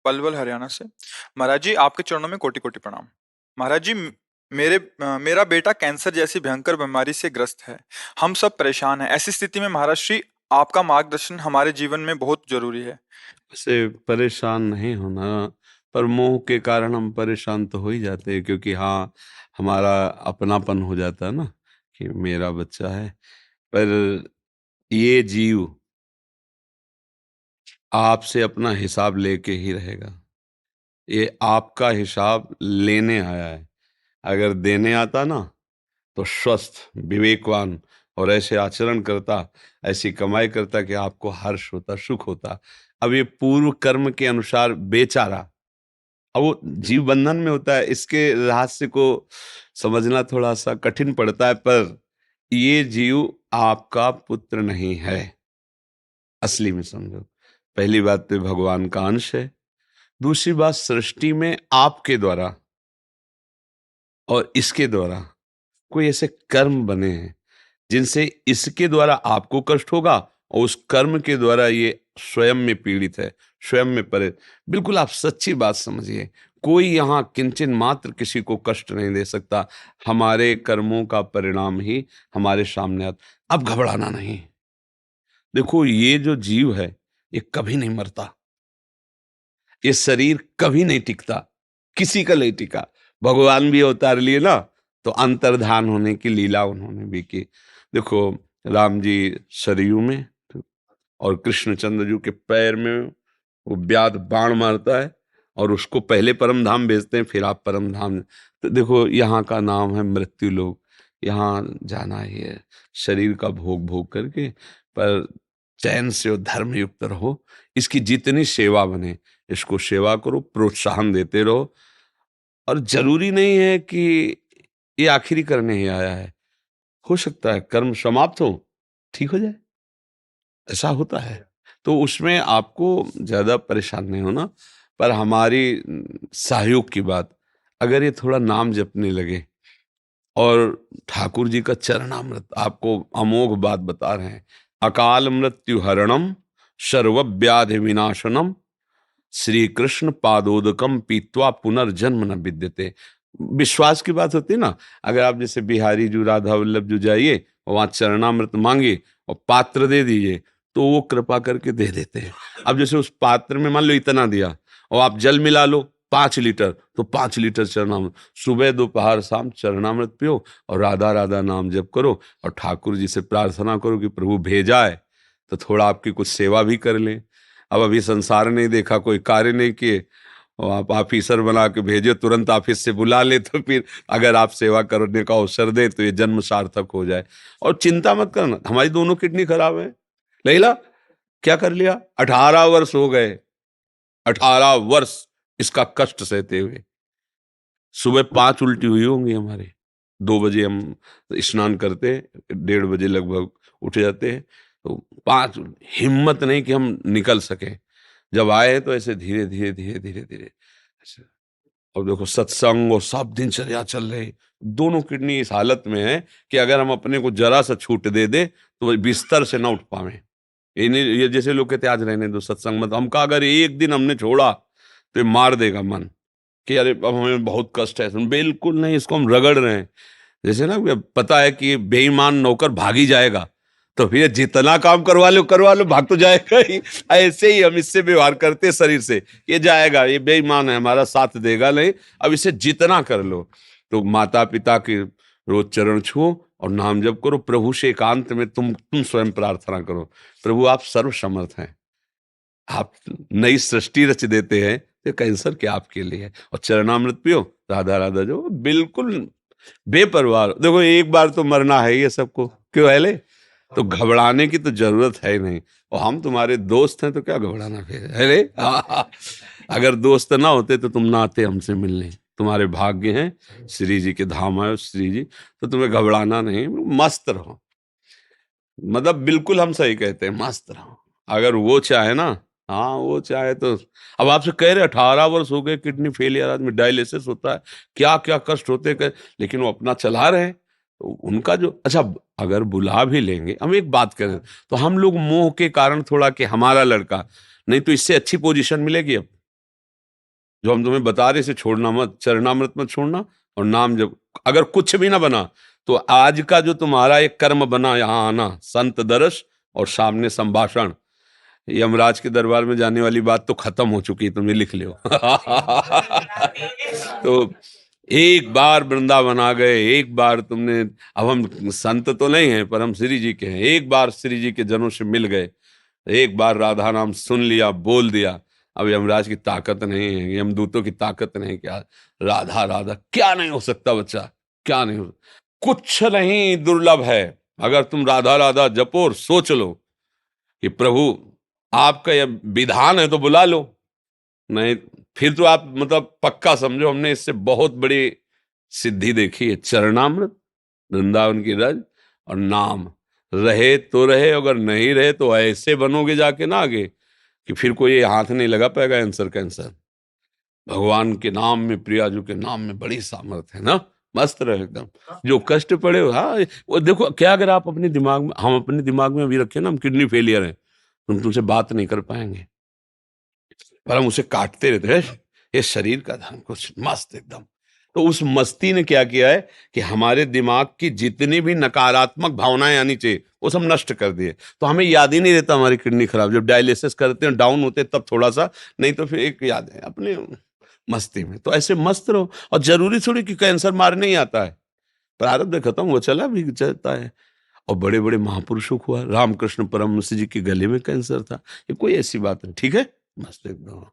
पलवल हरियाणा से। महाराज जी, आपके चरणों में कोटि कोटि प्रणाम। महाराज जी, मेरा बेटा कैंसर जैसी भयंकर बीमारी से ग्रस्त है। हम सब परेशान हैं। ऐसी स्थिति में महाराज श्री, आपका मार्गदर्शन हमारे जीवन में बहुत जरूरी है। से परेशान नहीं होना, पर मोह के कारण हम परेशान तो हो ही जाते हैं, क्योंकि हाँ, हमारा अपनापन हो जाता है ना कि मेरा बच्चा है। पर ये जीव आपसे अपना हिसाब लेके ही रहेगा। ये आपका हिसाब लेने आया है। अगर देने आता ना, तो स्वस्थ, विवेकवान और ऐसे आचरण करता, ऐसी कमाई करता कि आपको हर्ष होता, सुख होता। अब ये पूर्व कर्म के अनुसार बेचारा, अब वो जीव बंधन में होता है, इसके रहस्य को समझना थोड़ा सा कठिन पड़ता है। पर ये जीव आपका पुत्र नहीं है, असली में समझो। पहली बात तो भगवान का अंश है। दूसरी बात, सृष्टि में आपके द्वारा और इसके द्वारा कोई ऐसे कर्म बने हैं जिनसे इसके द्वारा आपको कष्ट होगा, और उस कर्म के द्वारा ये स्वयं में पीड़ित है, स्वयं में परे। बिल्कुल आप सच्ची बात समझिए, कोई यहाँ किंचन मात्र किसी को कष्ट नहीं दे सकता। हमारे कर्मों का परिणाम ही हमारे सामने आता। अब घबराना नहीं। देखो, ये जो जीव है, ये कभी नहीं मरता। ये शरीर कभी नहीं टिकता, किसी का नहीं टिका। भगवान भी अवतार लिए ना, तो अंतर्धान होने की लीला उन्होंने भी की। देखो, राम जी सरयू में, और कृष्णचंद्र जी के पैर में वो व्याध बाण मारता है, और उसको पहले परम धाम भेजते हैं, फिर आप परम धाम। तो देखो, यहाँ का नाम है मृत्यु लोक। यहाँ जाना ही है, शरीर का भोग भोग करके, पर चैन से और धर्म युक्त रहो। इसकी जितनी सेवा बने, इसको सेवा करो, प्रोत्साहन देते रहो। और जरूरी नहीं है कि ये आखिरी करने ही आया है। हो सकता है कर्म समाप्त हो, ठीक हो जाए, ऐसा होता है। तो उसमें आपको ज़्यादा परेशान नहीं होना। पर हमारी सहयोग की बात, अगर ये थोड़ा नाम जपने लगे, और ठाकुर जी का चरणामृत आपको अमोघ बात बता रहे हैं। अकाल मृत्यु हरणम, सर्व व्याधि विनाशनम, श्री कृष्ण पादोदकम पीत्वा पुनर्जन्म न विद्यते। विश्वास की बात होती है ना। अगर आप जैसे बिहारी जी, राधा वल्लभ जी जाइए, वहां चरणामृत मांगे और पात्र दे दीजिए, तो वो कृपा करके दे देते हैं। अब जैसे उस पात्र में मान लो इतना दिया, और आप जल मिला लो 5 लीटर, तो 5 लीटर चरणामृत सुबह दोपहर शाम चरणामृत पियो, और राधा राधा नाम जप करो, और ठाकुर जी से प्रार्थना करो कि प्रभु भेजा है तो थोड़ा आपकी कुछ सेवा भी कर लें। अब अभी संसार नहीं देखा, कोई कार्य नहीं किए, और आप ऑफिसर बना के भेजे, तुरंत ऑफिस से बुला ले, तो फिर अगर आप सेवा करने का अवसर दे तो ये जन्म सार्थक हो जाए। और चिंता मत करना, हमारी दोनों किडनी खराब है। लैला, क्या कर लिया? 18 वर्ष हो गए, 18 वर्ष इसका कष्ट सहते हुए। सुबह 5 उल्टी हुई होंगी हमारे। 2 बजे हम स्नान करते, 1:30 बजे लगभग उठ जाते हैं, तो 5। हिम्मत नहीं कि हम निकल सके। जब आए तो ऐसे धीरे धीरे धीरे धीरे धीरे ऐसे। और देखो, सत्संग और सब दिनचर्या चल रही, दोनों किडनी इस हालत में है कि अगर हम अपने को जरा सा छूट दे दे तो वो बिस्तर से ना उठ पावे। ये जैसे लोग कहते आज रहने दो सत्संग मत, हमका अगर एक दिन हमने छोड़ा तो ये मार देगा मन, कि अरे अब हमें बहुत कष्ट है। बिल्कुल नहीं, इसको हम रगड़ रहे हैं। जैसे ना, पता है कि बेईमान नौकर भाग ही जाएगा, तो फिर जितना काम करवा लो, भाग तो जाएगा ही। ऐसे ही हम इससे व्यवहार करते हैं शरीर से, ये जाएगा, ये बेईमान है, हमारा साथ देगा नहीं। अब इसे जितना कर लो। तो माता पिता के रोज चरण छुओ और नाम जप करो। प्रभु से एकांत में तुम स्वयं प्रार्थना करो, प्रभु आप सर्व समर्थ हैं, आप नई सृष्टि रच देते हैं, तो कैंसर क्या आपके लिए है। और चरणामृत पियो, राधा राधा जो बिल्कुल बेपरवाह। देखो, एक बार तो मरना है ये सबको, क्यों है ले? तो घबराने की तो जरूरत है ही नहीं। और हम तुम्हारे दोस्त हैं, तो क्या घबराना फिर है ले? अगर दोस्त ना होते तो तुम ना आते हमसे मिलने। तुम्हारे भाग्य हैं, श्री जी के धाम आए श्री जी, तो तुम्हें घबराना नहीं, मस्त रहो। मतलब बिल्कुल हम सही कहते हैं, मस्त रहो। अगर वो चाहे ना, हाँ वो चाहे तो। अब आपसे कह रहे 18 वर्ष हो गए, किडनी फेलियर, आदमी डायलिसिस होता है, क्या क्या कष्ट होते हैं, लेकिन वो अपना चला रहे हैं। तो उनका जो, अच्छा, अगर बुला भी लेंगे, हम एक बात करें, तो हम लोग मोह के कारण थोड़ा कि हमारा लड़का, नहीं तो इससे अच्छी पोजीशन मिलेगी अब। जो हम तुम्हें बता रहे, इसे छोड़ना मत, चरणामृत मत छोड़ना। और नाम जब अगर कुछ भी ना बना तो आज का जो तुम्हारा एक कर्म बना, यहाँ आना, संत दर्श और सामने संभाषण, यमराज के दरबार में जाने वाली बात तो खत्म हो चुकी है, तुमने लिख लियो। तो एक बार वृंदावन आ गए, एक बार तुमने, अब हम संत तो नहीं हैं पर हम श्री जी के हैं, एक बार श्री जी के जनों से मिल गए, एक बार राधा नाम सुन लिया, बोल दिया, अब यमराज की ताकत नहीं है, यमदूतों की ताकत नहीं, क्या राधा राधा क्या नहीं हो सकता बच्चा, क्या नहीं हो, कुछ नहीं दुर्लभ है। अगर तुम राधा राधा जपो और सोच लो कि प्रभु आपका यह विधान है तो बुला लो, नहीं फिर तो आप मतलब पक्का समझो हमने इससे बहुत बड़ी सिद्धि देखी है। चरणामृत, वृंदावन की रज और नाम, रहे तो रहे, अगर नहीं रहे तो ऐसे बनोगे जाके ना आगे कि फिर कोई हाथ नहीं लगा पाएगा आंसर कैंसर। भगवान के नाम में, प्रियाजू के नाम में बड़ी सामर्थ है ना, मस्त रहे एकदम। जो कष्ट पड़े हो, हाँ वो देखो क्या, अगर आप अपने दिमाग में, हम अपने दिमाग में अभी रखे ना हम किडनी फेलियर है, तुमसे बात नहीं कर पाएंगे, पर हम उसे काटते रहते हैं, ये शरीर का धर्म कुछ मस्त एकदम। तो उस मस्ती ने क्या किया है कि हमारे दिमाग की जितनी भी नकारात्मक भावनाएं आनी चाहिए वो सब नष्ट कर दिए। तो हमें याद ही नहीं रहता हमारी किडनी खराब, जब डायलिसिस करते हैं डाउन होते हैं तब थोड़ा सा, नहीं तो फिर एक याद है अपने मस्ती में। तो ऐसे मस्त रहो, और जरूरी थोड़ी कि कैंसर मारने ही आता है, प्रारब्ध खत्म वो चला भी जाता है। और बड़े बड़े महापुरुषों को हुआ, रामकृष्ण परमहंस जी के गले में कैंसर था, ये कोई ऐसी बात नहीं, ठीक है, मस्त एकदम।